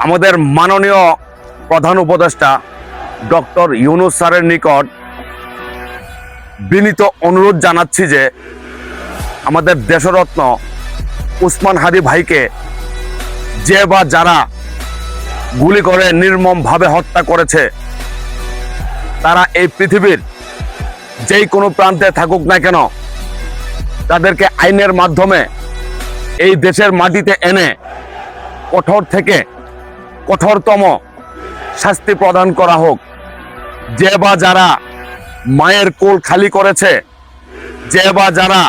আমাদের মাননীয় প্রধান উপদেষ্টা ডক্টর ইউনূস স্যারের নিকট বিনীত অনুরোধ জানাচ্ছি যে আমাদের দেশরত্ন উসমান হাদী ভাইকে যে বা যারা গুলি করে নির্মমভাবে হত্যা করেছে তারা এই পৃথিবীর যেই কোনো প্রান্তে থাকুক না কেন তাদেরকে আইনের মাধ্যমে এই দেশের মাটিতে এনে কঠোর থেকে কঠোরতম শাস্তি প্রদান করা হোক। যে বা যারা মায়ের কোল খালি করেছে, যে বা যারা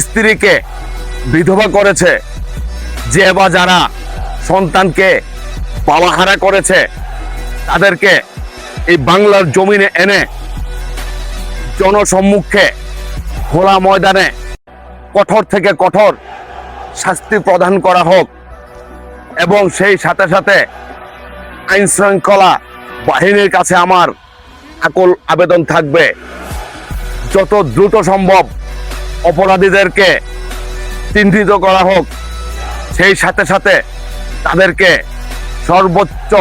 স্ত্রীকে বিধবা করেছে, যে বা যারা সন্তানকে বাবাহারা করেছে, তাদেরকে এই বাংলার জমিনে এনে জনসম্মুখে খোলা ময়দানে কঠোর থেকে কঠোর শাস্তি প্রদান করা হোক। এবং সেই সাথে সাথে আইন শৃঙ্খলা বাহিনীর কাছে আমার আকুল আবেদন থাকবে, যত দ্রুত সম্ভব অপরাধীদেরকে চিহ্নিত করা হোক, সেই সাথে সাথে তাদেরকে সর্বোচ্চ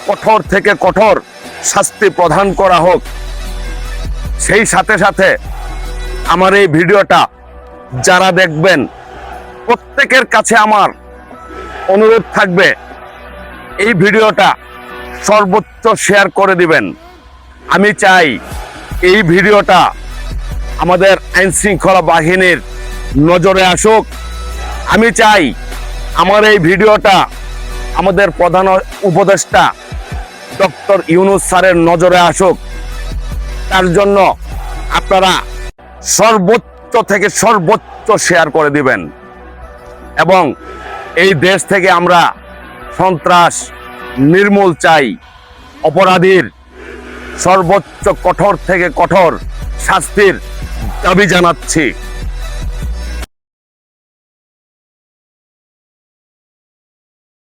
কঠোর থেকে কঠোর শাস্তি প্রদান করা হোক। সেই সাথে সাথে আমার এই ভিডিওটা যারা দেখবেন প্রত্যেকের কাছে আমার অনুরোধ থাকবে এই ভিডিওটা সর্বোচ্চ শেয়ার করে দিবেন। আমি চাই এই ভিডিওটা আমাদের আইন শৃঙ্খলা বাহিনীর নজরে আসুক। আমি চাই আমার এই ভিডিওটা আমাদের প্রধান উপদেষ্টা ডক্টর ইউনূস স্যারের নজরে আসুক। তার জন্য আপনারা সর্বোচ্চ থেকে সর্বোচ্চ শেয়ার করে দিবেন এবং এই দেশ থেকে আমরা সন্ত্রাস নির্মূল চাই। অপরাধীর সর্বোচ্চ কঠোর থেকে কঠোর শাস্তির দাবি জানাচ্ছি।